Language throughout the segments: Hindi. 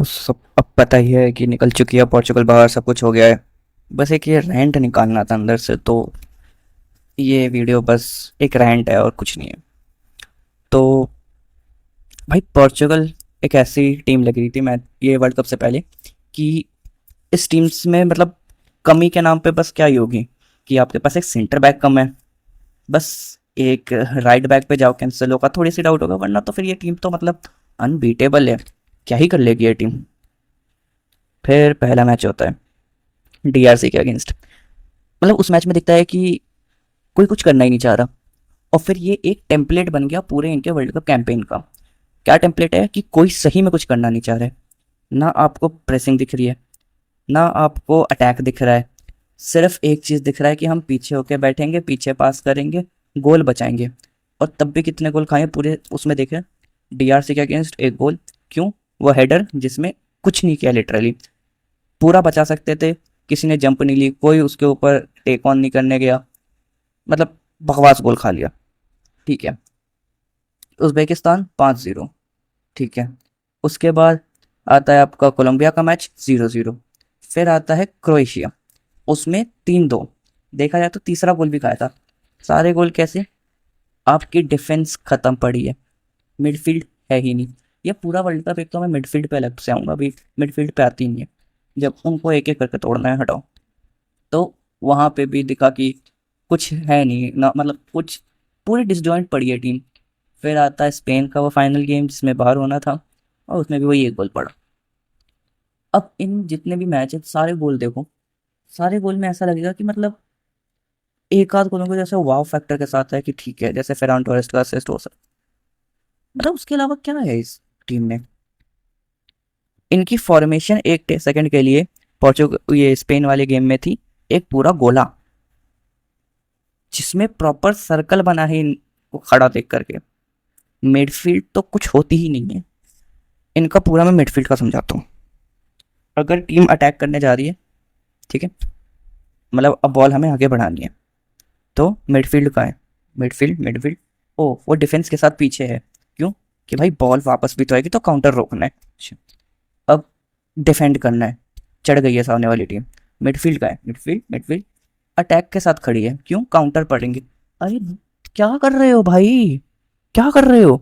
सब अब पता ही है कि निकल चुकी है पोर्चुगल बाहर, सब कुछ हो गया है। बस एक ये रेंट निकालना था अंदर से, तो ये वीडियो बस एक रेंट है और कुछ नहीं है। तो भाई पोर्चुगल एक ऐसी टीम लग रही थी मैं ये वर्ल्ड कप से पहले कि इस टीम्स में मतलब कमी के नाम पे बस क्या ही होगी कि आपके पास एक सेंटर बैक कम है, बस एक राइट बैक पे जाओ कैंसिल होगा, थोड़ी सी डाउट होगा, वरना तो फिर ये टीम तो मतलब अनबीटेबल है। क्या ही कर लेगी ये टीम। फिर पहला मैच होता है डीआरसी के अगेंस्ट। मतलब उस मैच में दिखता है कि कोई कुछ करना ही नहीं चाह रहा, और फिर ये एक टेम्पलेट बन गया पूरे इनके वर्ल्ड कप कैंपेन का। क्या टेम्पलेट है कि कोई सही में कुछ करना नहीं चाह रहा है। ना आपको प्रेसिंग दिख रही है, ना आपको अटैक दिख रहा है। सिर्फ एक चीज़ दिख रहा है कि हम पीछे होके बैठेंगे, पीछे पास करेंगे, गोल बचाएंगे। और तब भी कितने गोल खाए पूरे उसमें देखे, डीआरसी के अगेंस्ट एक गोल। क्यों? वो हेडर जिसमें कुछ नहीं किया, लिटरली पूरा बचा सकते थे। किसी ने जंप नहीं ली, कोई उसके ऊपर टेक ऑन नहीं करने गया, मतलब बकवास गोल खा लिया। ठीक है। उज्बेकिस्तान 5-0। ठीक है। उसके बाद आता है आपका कोलंबिया का मैच 0-0। फिर आता है क्रोएशिया, उसमें 3-2। देखा जाए तो तीसरा गोल भी खाया था। सारे गोल कैसे? आपकी डिफेंस खत्म पड़ी है, मिडफील्ड है ही नहीं। ये पूरा वर्ल्ड कप, एक तो मैं मिडफील्ड पे अलग से आऊँगा, अभी मिडफील्ड पे आती नहीं है। जब उनको एक एक करके तोड़ना है, हटाओ। तो वहाँ पे भी दिखा कि कुछ है नहीं ना, मतलब कुछ पूरी डिसजॉइंट पड़ी है टीम। फिर आता है स्पेन का वो फाइनल गेम जिसमें बाहर होना था, और उसमें भी वही एक गोल पड़ा। अब इन जितने भी मैच है सारे गोल देखो, सारे गोल में ऐसा लगेगा कि मतलब एक आध गोलों को जैसे वाव फैक्टर के साथ है कि ठीक है, जैसे फेरान टोरेस का असिस्ट हो सकता, मतलब उसके अलावा क्या है इस टीम में। इनकी फॉर्मेशन एक सेकंड के लिए पोर्चुगल ये स्पेन वाले गेम में थी, एक पूरा गोला जिसमें प्रॉपर सर्कल बना है इनको खड़ा देख करके। मिडफील्ड तो कुछ होती ही नहीं है इनका। पूरा मैं मिडफील्ड का समझाता हूँ। अगर टीम अटैक करने जा रही है, ठीक है, मतलब अब बॉल हमें आगे बढ़ानी है, तो मिडफील्ड का है। मिडफील्ड ओ वो डिफेंस के साथ पीछे है। क्यों? कि भाई बॉल वापस भी तो आएगी, तो काउंटर रोकना है। अच्छा, अब डिफेंड करना है, चढ़ गई है सामने वाली टीम। मिडफील्ड का है, मिडफील्ड अटैक के साथ खड़ी है। क्यों? काउंटर पड़ेंगे। अरे क्या कर रहे हो भाई, क्या कर रहे हो?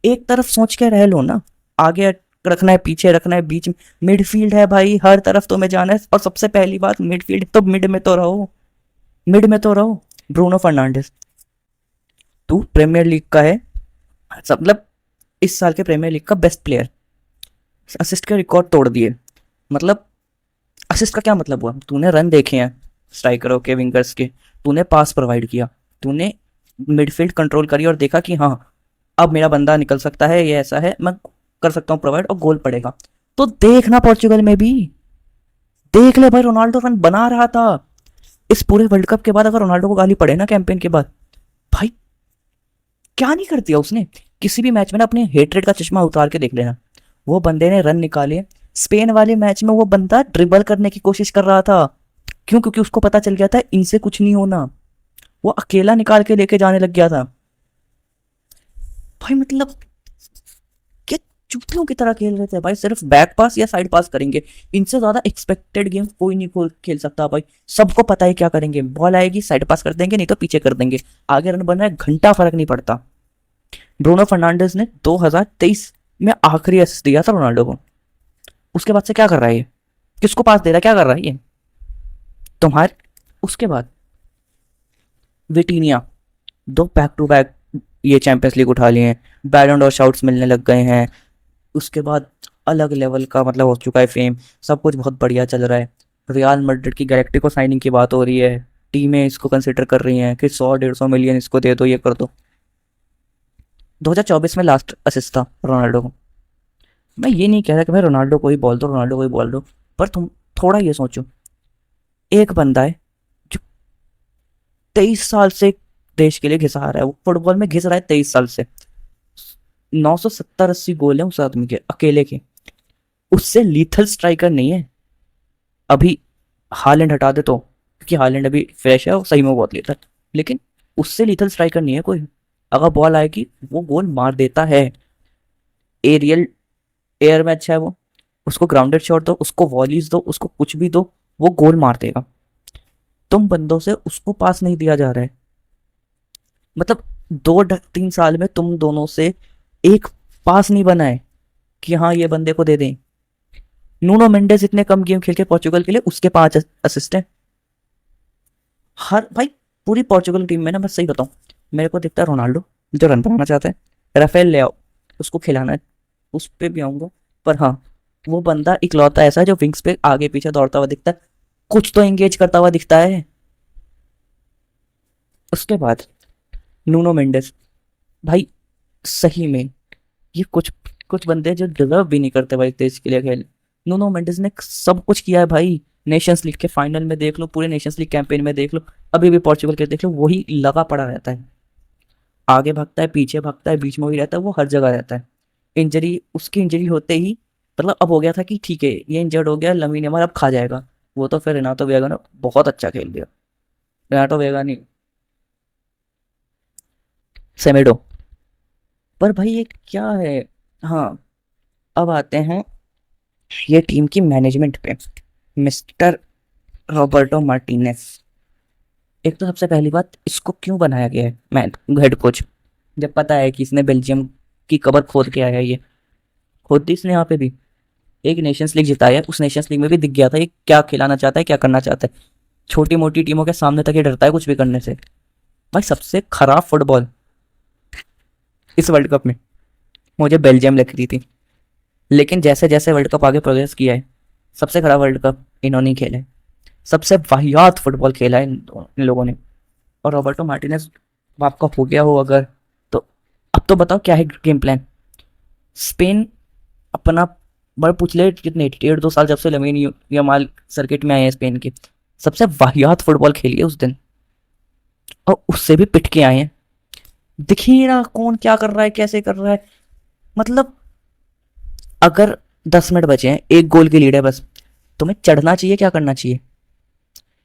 एक तरफ सोच के रह लो ना। आगे रखना है, पीछे रखना है, बीच में। मिडफील्ड है भाई, हर तरफ तुम्हें जाना है। और सबसे पहली बात, मिडफील्ड तो मिड में तो रहो, मिड में तो रहो। ब्रूनो फर्नांडिस, तू प्रीमियर लीग का है, मतलब इस साल के प्रीमियर लीग का बेस्ट प्लेयर, असिस्ट के रिकॉर्ड तोड़ दिए। मतलब असिस्ट का क्या मतलब हुआ? तूने रन देखे हैं स्ट्राइकरों के, विंगर्स के, तूने पास प्रोवाइड किया, तूने मिडफील्ड कंट्रोल करी और देखा कि हाँ अब मेरा बंदा निकल सकता है, ये ऐसा है, मैं कर सकता हूँ प्रोवाइड और गोल पड़ेगा। तो देखना पोर्चुगल में भी, देख ले भाई, रोनाल्डो रन बना रहा था। इस पूरे वर्ल्ड कप के बाद अगर रोनाल्डो को गाली पड़े ना कैंपेन के बाद, भाई क्या नहीं कर दिया उसने। किसी भी मैच में ना अपने हेटरेट का चश्मा उतार के देख लेना, वो बंदे ने रन निकाले। स्पेन वाले मैच में वो बंदा ड्रिबल करने की कोशिश कर रहा था। क्यों? क्योंकि उसको पता चल गया था इनसे कुछ नहीं होना। वो अकेला निकाल के लेके जाने लग गया था। भाई मतलब क्या चूतियों की तरह खेल रहे थे भाई, सिर्फ बैक पास या साइड पास करेंगे। इनसे ज्यादा एक्सपेक्टेड गेम कोई नहीं खेल सकता भाई। सबको पता है क्या करेंगे, बॉल आएगी साइड पास कर देंगे, नहीं तो पीछे कर देंगे, आगे रन बन रहा है, घंटा फर्क नहीं पड़ता। ब्रूनो फर्नांडिस ने 2023 में आखिरी असिस्ट दिया था रोनाल्डो को। उसके बाद से क्या कर रहा है ये? किसको पास दे रहा है, क्या कर रहा है ये तुम्हारे? उसके बाद विटीनिया, दो बैक टू बैक ये चैंपियंस लीग उठा लिए हैं, बैलन और शाउट्स मिलने लग गए हैं। उसके बाद अलग लेवल का मतलब हो चुका है फेम, सब कुछ बहुत बढ़िया चल रहा है। रियल मैड्रिड की गैलेक्टिको साइनिंग की बात हो रही है, टीमें इसको कंसिडर कर रही हैं कि 100-150 मिलियन इसको दे दो, ये कर दो। 2024 में लास्ट असिस्ट था रोनाल्डो को। मैं ये नहीं कह रहा कि भाई रोनाल्डो को ही बोल दो, रोनाल्डो को ही बोल दो, पर तुम थोड़ा ये सोचो, एक बंदा है जो 23 साल से देश के लिए घिसा रहा है, वो फुटबॉल में घिस रहा है 23 साल से। 970-80 गोल है उस आदमी के अकेले के। उससे लीथल स्ट्राइकर नहीं है अभी। हालैंड हटा दे तो, क्योंकि हालैंड अभी फ्रेश है, वो सही में बहुत लीथल, लेकिन उससे लीथल स्ट्राइकर नहीं है कोई। अगर बॉल आएगी वो गोल मार देता है। एरियल एयर में अच्छा है वो, उसको ग्राउंडेड शॉट दो, उसको वॉलीज दो, उसको कुछ भी दो, वो गोल मार देगा। तुम बंदों से उसको पास नहीं दिया जा रहा है। मतलब 2-3 साल में तुम दोनों से एक पास नहीं बना है कि हाँ ये बंदे को दे दें। नूनो मेंडेस इतने कम गेम खेल के पोर्चुगल के लिए, उसके 5 असिस्ट हैं। हर भाई पूरी पोर्चुगल टीम में ना, मैं सही बताऊं, मेरे को दिखता है रोनाल्डो जो रन बनाना चाहता है, राफेल ले आओ उसको खिलाना है, उस पे भी आऊंगा। पर हाँ, वो बंदा इकलौता ऐसा है जो विंग्स पे आगे पीछे दौड़ता हुआ दिखता है, कुछ तो एंगेज करता हुआ दिखता है। उसके बाद नूनो मेंडेस, भाई सही में ये कुछ कुछ बंदे जो डिजर्व भी नहीं करते भाई देश के लिए खेल। नूनो मेंडेस ने सब कुछ किया है भाई। नेशंस लीग के फाइनल में देख लो, पूरे नेशंस लीग कैंपेन में देख लो, अभी भी पोर्चुगल के देख लो, वही लगा पड़ा रहता है। आगे भागता है, पीछे भागता है, बीच में वही रहता है, वो हर जगह रहता है। इंजरी, उसकी इंजरी होते ही मतलब अब हो गया था कि ठीक है ये इंजर्ड हो गया, लमीन यमाल अब खा जाएगा। वो तो फिर रेनाटो वेगा ने बहुत अच्छा खेल दिया। रेनाटो वेगा नहीं, सेमेडो। पर भाई ये क्या है। हाँ, अब आते हैं ये टीम की मैनेजमेंट पे। Mister Roberto Martinez. एक तो सबसे पहली बात, इसको क्यों बनाया गया है मैन हेड कोच, जब पता है कि इसने बेल्जियम की कबर खोद के आया है। ये खोद दी इसने यहाँ पे भी, एक नेशंस लीग जिताया है, उस नेशंस लीग में भी दिख गया था ये क्या खिलाना चाहता है, क्या करना चाहता है। छोटी मोटी टीमों के सामने तक ये डरता है कुछ भी करने से। भाई सबसे खराब फुटबॉल इस वर्ल्ड कप में मुझे बेल्जियम लग रही थी, लेकिन जैसे जैसे वर्ल्ड कप आगे प्रोग्रेस किया है, सबसे खराब वर्ल्ड कप इन्होंने ही खेला है। सबसे वाहियात फुटबॉल खेला है इन लोगों ने। और रॉबर्टो मार्टिनेज आपका हो गया हो अगर, तो अब तो बताओ क्या है गेम प्लान। स्पेन अपना बड़े पिछले कितने 1.5-2 साल जब से लमीन यमाल सर्किट में आए हैं स्पेन के, सबसे वाहियात फुटबॉल खेली है उस दिन, और उससे भी पिट के आए हैं। दिख ही नहीं रहा कौन क्या कर रहा है, कैसे कर रहा है। मतलब अगर 10 मिनट बचे हैं, एक गोल की लीड है बस, तुम्हें चढ़ना चाहिए, क्या करना चाहिए।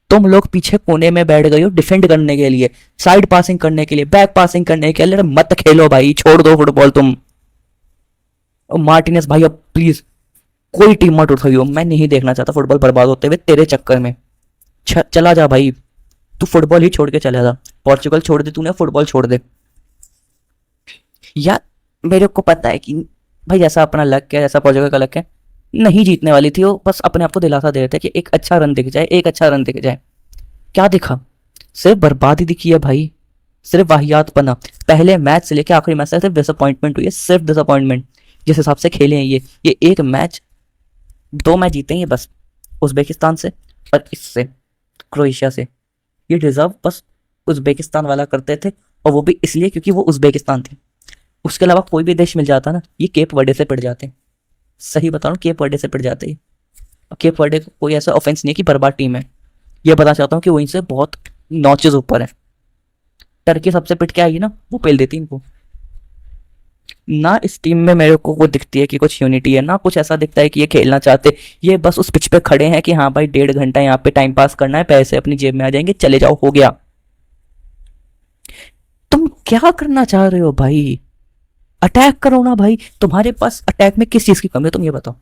तुम लोग पीछे कोने में बैठ गए हो डिफेंड करने के लिए, साइड पासिंग करने के लिए, बैक पासिंग करने के लिए। अरे मत खेलो भाई, छोड़ दो फुटबॉल तुम। और मार्टिनेस भाई अब प्लीज कोई टीम मत उठाइयो, मैं नहीं देखना चाहता फुटबॉल बर्बाद होते हुए तेरे चक्कर में। चला जा भाई, तू फुटबॉल ही छोड़ के चला जा। पोर्चुगल छोड़ दे तूने, फुटबॉल छोड़ दे। यार मेरे को पता है कि भाई जैसा अपना लक है, जैसा पोर्चुगल का लक है, नहीं जीतने वाली थी वो, बस अपने आप को दिलासा दे रहे थे कि एक अच्छा रन दिख जाए, एक अच्छा रन दिख जाए। क्या दिखा, सिर्फ बर्बादी दिखी है भाई, सिर्फ वाहियात बना। पहले मैच से लेकर आखिरी मैच तक सिर्फ डिसअपॉइंटमेंट हुई है, सिर्फ डिसअपॉइंटमेंट। जिस हिसाब से खेले हैं ये एक मैच, 2 मैच जीते हैं ये बस, उज्बेकिस्तान से और इससे क्रोएशिया से। ये डिजर्व बस उज्बेकिस्तान वाला करते थे, और वो भी इसलिए क्योंकि वो उज्बेकिस्तान थे। उसके अलावा कोई भी देश मिल जाता ना, ये केप वर्डे से पिट जाते। सही बता रहा हूँ, केप वर्डे से पिट जाते हैं। केप वर्डे को कोई ऐसा ऑफेंस नहीं है कि बर्बाद टीम है, ये बता चाहता हूँ कि वो इनसे बहुत नॉचेज ऊपर है। टर्की सबसे पिट के आएगी ना, वो पेल देती इनको। ना इस टीम में मेरे को वो दिखती है कि कुछ यूनिटी है, ना कुछ ऐसा दिखता है कि ये खेलना चाहते। ये बस उस पिच पे खड़े हैं कि हाँ भाई 1.5 घंटा यहाँ पे टाइम पास करना है, पैसे अपनी जेब में आ जाएंगे, चले जाओ, हो गया। तुम क्या करना चाह रहे हो भाई, अटैक करो ना भाई। तुम्हारे पास अटैक में किस चीज की कमी है, तुम ये बताओ।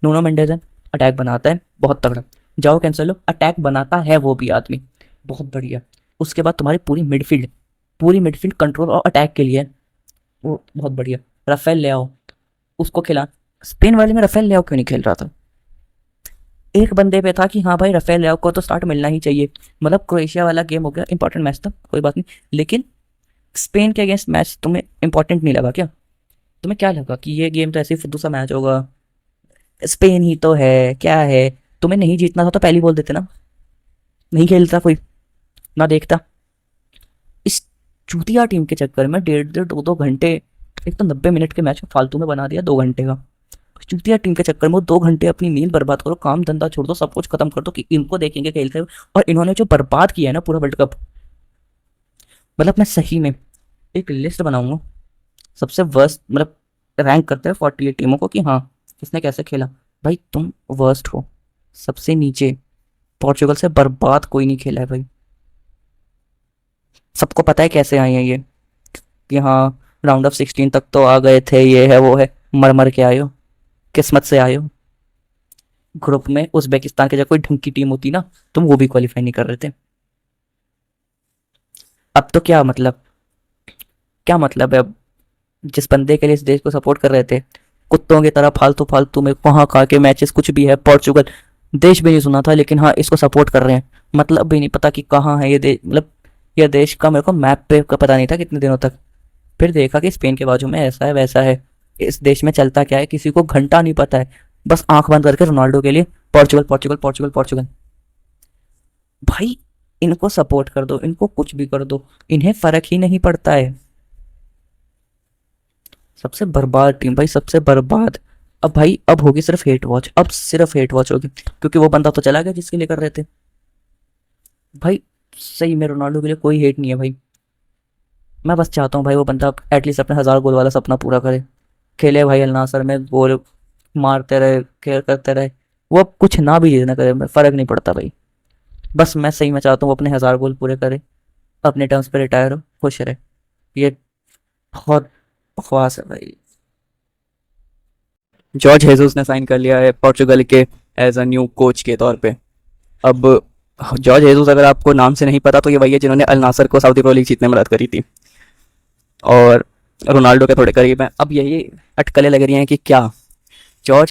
नूनो मेंडेस अटैक बनाता है बहुत तगड़ा, जाओ कैंसलो, अटैक बनाता है वो भी आदमी, बहुत बढ़िया। उसके बाद तुम्हारी पूरी मिडफील्ड कंट्रोल और अटैक के लिए है, वो बहुत बढ़िया। राफेल ले आओ, उसको खिला। स्पेन वाले में राफेल ले आओ क्यों नहीं खेल रहा था। एक बंदे पे था कि हाँ भाई राफेल ले आओ को तो स्टार्ट मिलना ही चाहिए। मतलब क्रोएशिया वाला गेम हो गया इंपॉर्टेंट मैच था, कोई बात नहीं, लेकिन स्पेन के अगेंस्ट मैच तुम्हें इंपॉर्टेंट नहीं लगा क्या। तुम्हें क्या लगा कि ये गेम तो ऐसे ही फुद्दू सा मैच होगा, स्पेन ही तो है, क्या है। तुम्हें नहीं जीतना था तो पहले ही बोल देते ना, नहीं खेलता कोई, ना देखता। इस चूतिया टीम के चक्कर में 1.5-2 घंटे, एक तो 90 मिनट के मैच को फालतू में बना दिया 2 घंटे का। चूतिया टीम के चक्कर में वो 2 घंटे अपनी नींद बर्बाद करो, काम धंधा छोड़ दो, सब कुछ खत्म कर दो कि इनको देखेंगे खेलते हुए। और इन्होंने जो बर्बाद किया है ना पूरा वर्ल्ड कप, मतलब मैं सही में एक लिस्ट बनाऊंगा सबसे वर्स्ट, मतलब रैंक करते हैं 48 टीमों को कि हाँ किसने कैसे खेला। भाई तुम वर्स्ट हो, सबसे नीचे। पोर्चुगल से बर्बाद कोई नहीं खेला है भाई। सबको पता है कैसे आए हैं ये, कि हाँ राउंड ऑफ 16 तक तो आ गए थे, ये है वो है, मर मर के आए हो, किस्मत से आए हो। ग्रुप में उज़्बेकिस्तान की जगह कोई ढंग की टीम होती ना, तो वो भी क्वालीफाई नहीं कर रहे थे। अब तो क्या मतलब है अब? जिस बंदे के लिए इस देश को सपोर्ट कर रहे थे, कुत्तों की तरह फालतू फालतू में वहाँ खा के मैचेस, कुछ भी है, पोर्चुगल देश भी नहीं सुना था, लेकिन हाँ इसको सपोर्ट कर रहे हैं। मतलब भी नहीं पता कि कहाँ है ये देश, मतलब ये देश का मेरे को मैप पे का पता नहीं था कितने दिनों तक। फिर देखा कि स्पेन के बाजू में ऐसा है वैसा है, इस देश में चलता क्या है किसी को घंटा नहीं पता है। बस आंख बंद करके रोनाल्डो के लिए पोर्चुगल पोर्चुगल पोर्चुगल पोर्चुगल। भाई इनको सपोर्ट कर दो, इनको कुछ भी कर दो, इन्हें फर्क ही नहीं पड़ता है। सबसे बर्बाद टीम भाई, सबसे बर्बाद। अब भाई अब होगी सिर्फ हेट वॉच, अब सिर्फ हेट वॉच होगी, क्योंकि वो बंदा तो चला गया जिसके लिए कर रहे थे। भाई सही में रोनाल्डो के लिए कोई हेट नहीं है भाई। मैं बस चाहता हूँ भाई वो बंदा एटलीस्ट अपने 1000 गोल वाला सपना पूरा करे, खेले भाई अल नासर में, गोल मारते रहे, केयर करते रहे। वो अब कुछ ना भी चीज़ ना करे, फर्क नहीं पड़ता भाई। बस मैं सही में चाहता हूँ वो अपने 1000 गोल पूरे करे, अपने टर्म्स पे रिटायर हो, खुश रहे। ये बहुत बकवास है भाई। जॉर्ज हेजूस ने साइन कर लिया है पोर्चुगल के एज अ न्यू कोच के तौर पे। अब जॉर्ज हेजूस अगर आपको नाम से नहीं पता तो ये वही है जिन्होंने अल नासर को सऊदी प्रो लीग जीतने में मदद करी थी, और रोनाल्डो के थोड़े करीब हैं। अब यही अटकलें लग रही हैं कि क्या